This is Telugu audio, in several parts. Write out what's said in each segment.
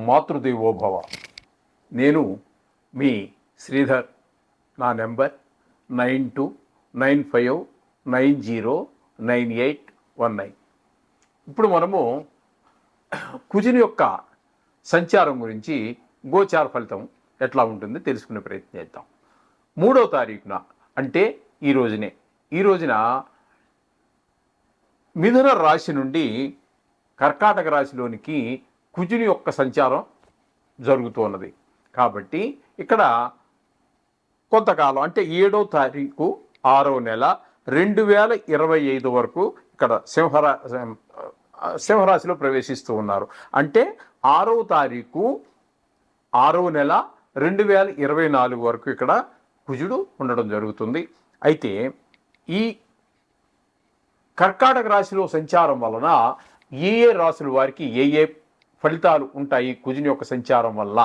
మాతృదేవోభవ. నేను మీ శ్రీధర్. నా నెంబర్ 9295909819. ఇప్పుడు మనము కుజుని యొక్క సంచారం గురించి గోచార ఫలితం ఎట్లా ఉంటుందో తెలుసుకునే ప్రయత్నం చేద్దాం. 3వ తారీఖున అంటే ఈ రోజున మిథున రాశి నుండి కర్కాటక రాశిలోనికి కుజుని యొక్క సంచారం జరుగుతున్నది. కాబట్టి ఇక్కడ కొంతకాలం అంటే 7వ తారీఖు 6వ నెల 2025 వరకు ఇక్కడ సింహరాశిలో ప్రవేశిస్తూ ఉన్నారు. అంటే 6వ తారీఖు 6వ నెల 2024 వరకు ఇక్కడ కుజుడు ఉండడం జరుగుతుంది. అయితే ఈ కర్కాటక రాశిలో సంచారం వలన ఏ రాశుల వారికి ఏ ఫలితాలు ఉంటాయి కుజుని యొక్క సంచారం వల్ల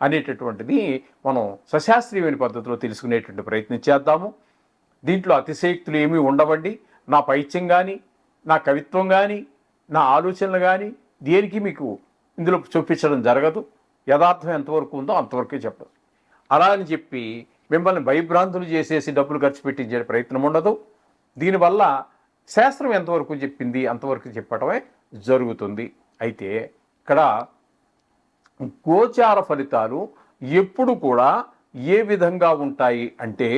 అనేటటువంటిది మనం సశాస్త్రీయమైన పద్ధతిలో తెలుసుకునేటువంటి ప్రయత్నం చేద్దాము. దీంట్లో అతిశయోక్తులు ఏమీ ఉండవండి. నా పైత్యం కానీ, నా కవిత్వం కానీ, నా ఆలోచనలు కానీ దేనికి మీకు ఇందులో చూపించడం జరగదు. యథార్థం ఎంతవరకు ఉందో అంతవరకే చెప్పదు. అలా అని చెప్పి మిమ్మల్ని భయభ్రాంతులు చేసేసి డబ్బులు ఖర్చు పెట్టించే ప్రయత్నం ఉండదు. దీనివల్ల శాస్త్రం ఎంతవరకు చెప్పింది అంతవరకు చెప్పడమే జరుగుతుంది. అయితే ఇక్కడ గోచార ఫలితాలు ఎప్పుడు కూడా ఏ విధంగా ఉంటాయి అంటే,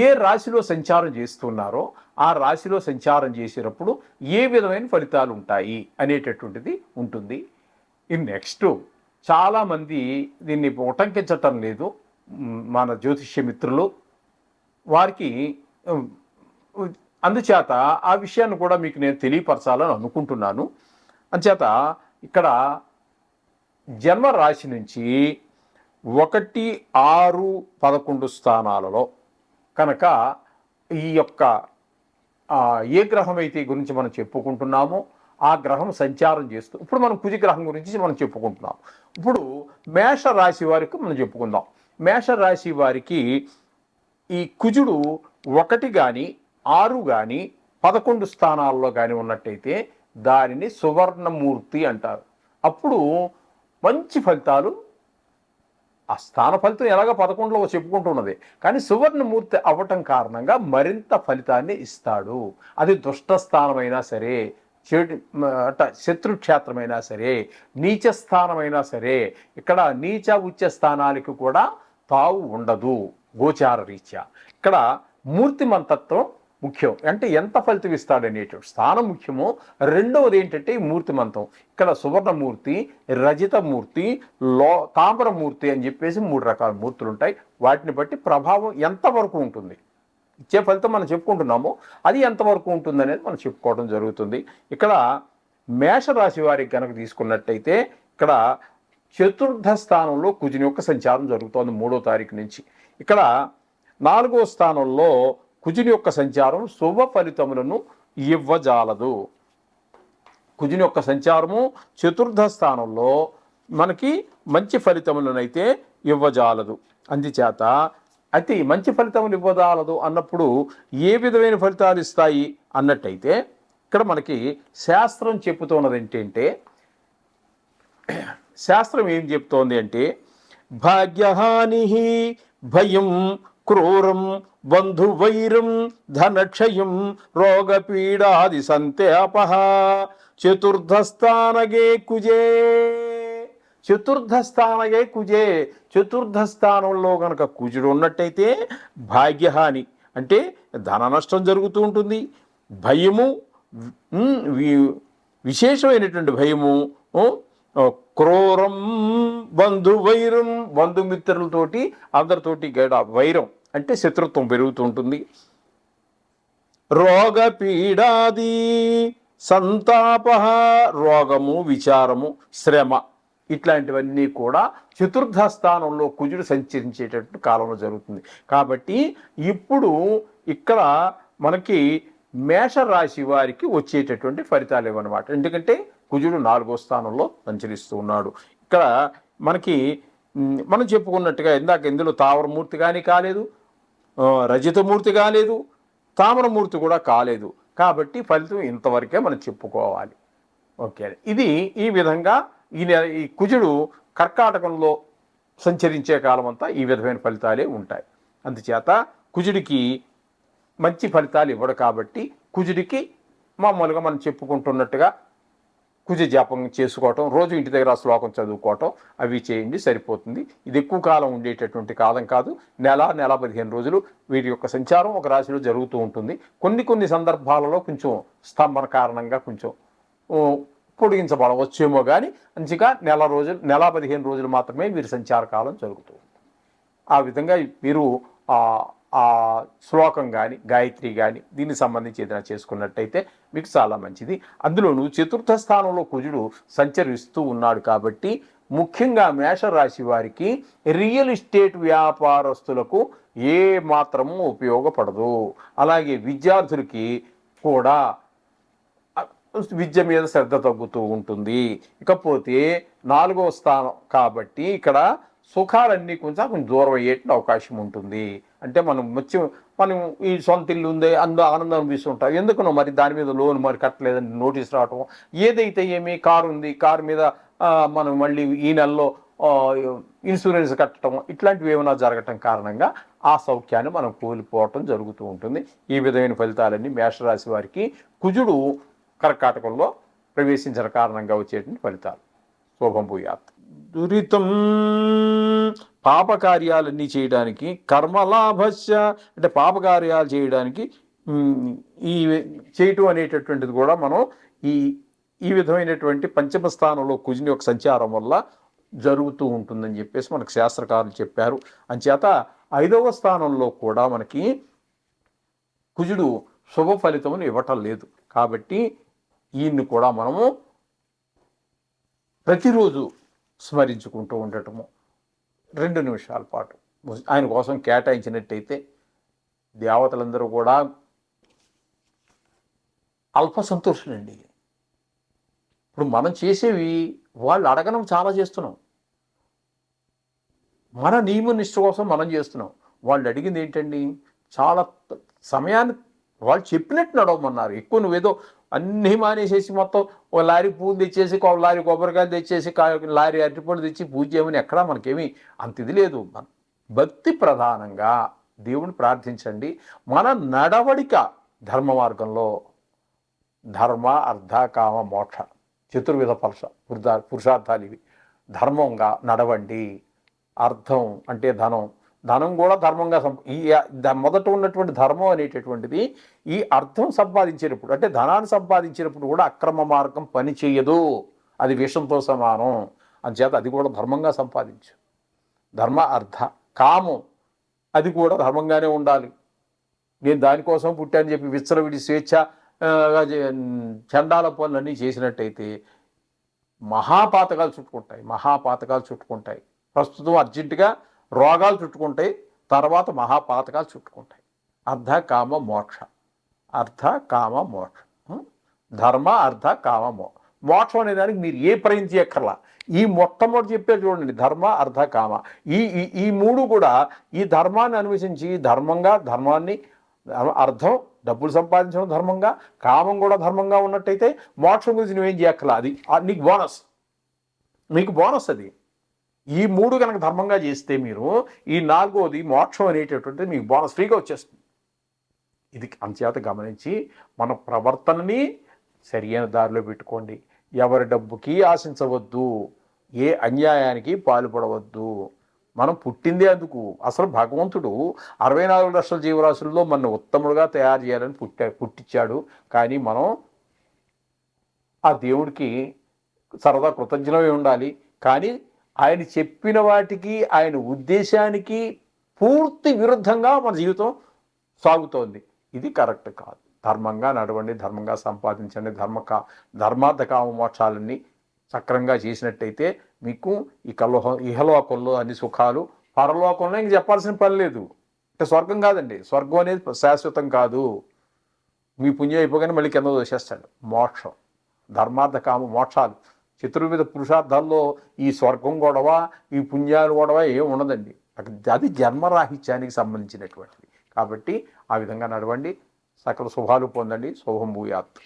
ఏ రాశిలో సంచారం చేస్తున్నారో ఆ రాశిలో సంచారం చేసేటప్పుడు ఏ విధమైన ఫలితాలు ఉంటాయి అనేటటువంటిది ఉంటుంది. ఈ నెక్స్ట్ చాలామంది దీన్ని ఉటంకించటం లేదు. మన జ్యోతిష్య మిత్రులు వారికి అందుచేత ఆ విషయాన్ని కూడా మీకు నేను తెలియపరచాలని అనుకుంటున్నాను. అందుచేత ఇక్కడ జన్మరాశి నుంచి 1, 6, 11 స్థానాలలో కనుక ఈ యొక్క ఏ గ్రహం అయితే గురించి మనం చెప్పుకుంటున్నామో ఆ గ్రహం సంచారం చేస్తూ, ఇప్పుడు మనం కుజ గ్రహం గురించి మనం చెప్పుకుంటున్నాం. ఇప్పుడు మేషరాశి వారికి మనం చెప్పుకుందాం. మేషరాశి వారికి ఈ కుజుడు 1 కానీ 6 కానీ 11 స్థానాల్లో కానీ ఉన్నట్టయితే దానిని సువర్ణమూర్తి అంటారు. అప్పుడు మంచి ఫలితాలు, ఆ స్థాన ఫలితం ఎలాగ 11లో చెప్పుకుంటున్నది, కానీ సువర్ణమూర్తి అవ్వటం కారణంగా మరింత ఫలితాన్ని ఇస్తాడు. అది దుష్ట స్థానమైనా సరే, శత్రుక్షేత్రమైనా సరే, నీచ స్థానమైనా సరే, ఇక్కడ నీచ ఉచ్చ స్థానాలకు కూడా తావు ఉండదు గోచార రీత్యా. ఇక్కడ మూర్తిమంతత్వం ముఖ్యం. అంటే ఎంత ఫలితం ఇస్తాడనేటువంటి స్థానం ముఖ్యమో. రెండవది ఏంటంటే ఈ మూర్తిమంతం. ఇక్కడ సువర్ణమూర్తి, రజితమూర్తి, తామ్రమూర్తి అని చెప్పేసి 3 రకాల మూర్తులు ఉంటాయి. వాటిని బట్టి ప్రభావం ఎంతవరకు ఉంటుంది, ఇచ్చే ఫలితం మనం చెప్పుకుంటున్నామో అది ఎంతవరకు ఉంటుంది అనేది మనం చెప్పుకోవడం జరుగుతుంది. ఇక్కడ మేషరాశి వారికి కనుక తీసుకున్నట్టయితే ఇక్కడ 4వ స్థానంలో కుజుని యొక్క సంచారం జరుగుతోంది 3వ తారీఖు నుంచి. ఇక్కడ 4వ స్థానంలో కుజుని యొక్క సంచారం శుభ ఫలితములను ఇవ్వజాలదు. కుజుని యొక్క సంచారము 4వ స్థానంలో మనకి మంచి ఫలితములనైతే ఇవ్వజాలదు. అందుచేత అయితే మంచి ఫలితములు ఇవ్వజాలదు అన్నప్పుడు ఏ విధమైన ఫలితాలు ఇస్తాయి అన్నట్టయితే ఇక్కడ మనకి శాస్త్రం చెప్పుతున్నది ఏంటంటే, శాస్త్రం ఏం చెప్తోంది అంటే, భాగ్యహాని భయం క్రూరం బంధువైరం ధనక్షయం రోగపీడాది సంతాపః 4థ స్థానగే కుజే. 4థ స్థానగే కుజే. 4థ స్థానంలో కనుక కుజుడు ఉన్నట్టయితే భాగ్యహాని అంటే ధన నష్టం జరుగుతూ ఉంటుంది. భయము, విశేషమైనటువంటి భయము, క్రూరం బంధువైరం బంధుమిత్రులతోటి అందరితోటి వైరం అంటే శత్రుత్వం పెరుగుతూ ఉంటుంది. రోగ పీడాది సంతాప రోగము, విచారము, శ్రమ ఇట్లాంటివన్నీ కూడా 4థ స్థానంలో కుజుడు సంచరించేటట్టు కాలంలో జరుగుతుంది. కాబట్టి ఇప్పుడు ఇక్కడ మనకి మేషరాశి వారికి వచ్చేటటువంటి ఫలితాలు ఇవన్నమాట. ఎందుకంటే కుజుడు 4వ స్థానంలో సంచరిస్తూ ఉన్నాడు. ఇక్కడ మనకి మనం చెప్పుకున్నట్టుగా ఇందులో తావరమూర్తి కానీ కాలేదు, రజితమూర్తి కాలేదు, తామ్రమూర్తి కూడా కాలేదు. కాబట్టి ఫలితం ఇంతవరకే మనం చెప్పుకోవాలి. ఓకే. ఇది ఈ విధంగా ఈ కుజుడు కర్కాటకంలో సంచరించే కాలం అంతా ఈ విధమైన ఫలితాలే ఉంటాయి. అందుచేత కుజుడికి మంచి ఫలితాలు ఇవ్వడు కాబట్టి కుజుడికి మామూలుగా మనం చెప్పుకుంటున్నట్టుగా కుజ జపం చేసుకోవటం, రోజు ఇంటి దగ్గర శ్లోకం చదువుకోవటం అవి చేయండి, సరిపోతుంది. ఇది ఎక్కువ కాలం ఉండేటటువంటి కాలం కాదు. నెల 15 రోజులు వీటి యొక్క సంచారం ఒక రాశిలో జరుగుతూ ఉంటుంది. కొన్ని సందర్భాలలో కొంచెం స్తంభన కారణంగా కొంచెం పొడిగించబడవచ్చేమో కానీ మంచిగా 15 రోజులు మాత్రమే వీరి సంచార కాలం జరుగుతుంది. ఆ విధంగా మీరు ఆ శ్లోకం కానీ గాయత్రి కానీ దీనికి సంబంధించి ఏదైనా చేసుకున్నట్టయితే మీకు చాలా మంచిది. అందులోనూ చతుర్థ స్థానంలో కుజుడు సంచరిస్తూ ఉన్నాడు కాబట్టి ముఖ్యంగా మేషరాశి వారికి రియల్ ఎస్టేట్ వ్యాపారస్తులకు ఏ మాత్రము ఉపయోగపడదు. అలాగే విద్యార్థులకి కూడా విద్య మీద శ్రద్ధ తగ్గుతూ ఉంటుంది. ఇకపోతే 4వ స్థానం కాబట్టి ఇక్కడ సుఖాలన్నీ కొంచెం దూరం అయ్యేట అవకాశం ఉంటుంది. అంటే మనం ఈ సొంత ఇల్లు ఉంది, అందులో ఆనందం అనిపిస్తుంటాం, ఎందుకునో మరి దాని మీద లోన్ మరి కట్టలేదని నోటీస్ రావటం, ఏదైతే ఏమి కారు ఉంది, కారు మీద మనం మళ్ళీ ఈ నెలలో ఇన్సూరెన్స్ కట్టడం, ఇట్లాంటివి ఏమైనా జరగటం కారణంగా ఆ సౌఖ్యాన్ని మనం కోల్పోవటం జరుగుతూ ఉంటుంది. ఈ విధమైన ఫలితాలన్నీ మేషరాశి వారికి కుజుడు కర్కాటకంలో ప్రవేశించిన కారణంగా వచ్చేటువంటి ఫలితాలు. శుభం భూయాత్. దురితం పాపకార్యాలన్నీ చేయడానికి, కర్మలాభస్య అంటే పాపకార్యాలు చేయడానికి ఈ చేయటం అనేటటువంటిది కూడా మనం ఈ విధమైనటువంటి పంచమ స్థానంలో కుజుని యొక్క సంచారం వల్ల జరుగుతూ ఉంటుందని చెప్పేసి మనకు శాస్త్రకారులు చెప్పారు. అంచేత 5వ స్థానంలో కూడా మనకి కుజుడు శుభ ఫలితమును ఇవ్వటం లేదు. కాబట్టి ఈయన్ని కూడా మనము ప్రతిరోజు స్మరించుకుంటూ ఉండటము, 2 నిమిషాల పాటు ఆయన కోసం కేటాయించినట్టయితే దేవతలందరూ కూడా అల్ప సంతోషులండి. ఇప్పుడు మనం చేసేవి వాళ్ళు అడగడం చాలా చేస్తున్నాం, మన నియమ నిష్ట కోసం మనం చేస్తున్నాం. వాళ్ళు అడిగింది ఏంటండి, చాలా సమయాన్ని వాళ్ళు చెప్పినట్టు నడవమన్నారు. ఎక్కువ నువ్వేదో అన్నీ మానేసేసి మొత్తం ఒక లారీ పూలు తెచ్చేసి, లారీ కొబ్బరికాయలు తెచ్చేసి, లారీ అరటిపళ్ళు తెచ్చి పూజ చేయమని ఎక్కడా మనకేమీ అంత ఇది లేదు. భక్తి ప్రధానంగా దేవుని ప్రార్థించండి. మన నడవడిక ధర్మ మార్గంలో ధర్మ అర్థ కామ మోక్ష చతుర్విధ పురుషార్థాలు ఇవి. ధర్మంగా నడవండి. అర్థం అంటే ధనం కూడా ధర్మంగా ఈ మొదట ఉన్నటువంటి ధర్మం అనేటటువంటిది ఈ అర్థం సంపాదించేటప్పుడు అంటే ధనాన్ని సంపాదించేటప్పుడు కూడా అక్రమ మార్గం పని చేయదు, అది విషంతో సమానం. అంచేత అది కూడా ధర్మంగా సంపాదించు. ధర్మ అర్థ కామం అది కూడా ధర్మంగానే ఉండాలి. నేను దానికోసం పుట్టాను చెప్పి విచ్చలవిడి స్వేచ్ఛ చండాల పనులన్నీ చేసినట్టయితే మహాపాతకాలు చుట్టుకుంటాయి. ప్రస్తుతం అర్జెంటుగా రోగాలు చుట్టుకుంటాయి, తర్వాత మహాపాతకాలు చుట్టుకుంటాయి. అర్థ కామ మోక్ష ధర్మ అర్థ కామ మోక్షం అనే దానికి మీరు ఏ ప్రయత్నం చేయక్కర్లా. ఈ మొట్టమొదటి చెప్పే చూడండి, ధర్మ అర్థ కామ ఈ 3 కూడా ఈ ధర్మాన్ని అన్వేషించి ధర్మాన్ని అర్థం డబ్బులు సంపాదించడం ధర్మంగా, కామం కూడా ధర్మంగా ఉన్నట్టయితే మోక్షం గురించి నువ్వేం చేయక్కర్లా. అది మీకు బోనస్ అది. ఈ 3 కనుక ధర్మంగా చేస్తే మీరు ఈ 4వది మోక్షం అనేటటువంటిది మీకు బోనస్ ఫ్రీగా వచ్చేస్తుంది. ఇది అంచేత గమనించి మన ప్రవర్తనని సరియైన దారిలో పెట్టుకోండి. ఎవరి డబ్బుకి ఆశించవద్దు, ఏ అన్యాయానికి పాల్పడవద్దు. మనం పుట్టిందే అందుకు. అసలు భగవంతుడు 64 లక్షల జీవరాశుల్లో మన ఉత్తముడుగా తయారు చేయాలని పుట్టించాడు. కానీ మనం ఆ దేవుడికి సరదా కృతజ్ఞులమై ఉండాలి. కానీ ఆయన చెప్పిన వాటికి, ఆయన ఉద్దేశానికి పూర్తి విరుద్ధంగా మన జీవితం సాగుతోంది. ఇది కరెక్ట్ కాదు. ధర్మంగా నడవండి, ధర్మంగా సంపాదించండి. ధర్మార్థ కామ మోక్షాలన్నీ సక్రంగా చేసినట్టయితే మీకు ఇహలోకంలో అన్ని సుఖాలు, పరలోకంలో ఇంక చెప్పాల్సిన పని లేదు. అంటే స్వర్గం కాదండి, స్వర్గం అనేది శాశ్వతం కాదు. మీ పుణ్యం అయిపోగానే మళ్ళీ కింద దోసేస్తాడు. మోక్షం, ధర్మార్థ కామ మోక్షాలు, చతుర్విధ పురుషార్థాల్లో ఈ స్వర్గం గొడవ, ఈ పుణ్యాలు గొడవ ఏం ఉండదండి. అది జన్మరాహిత్యానికి సంబంధించినటువంటిది. కాబట్టి ఆ విధంగా నడవండి, సకల శుభాలు పొందండి. శుభం భూయాత్.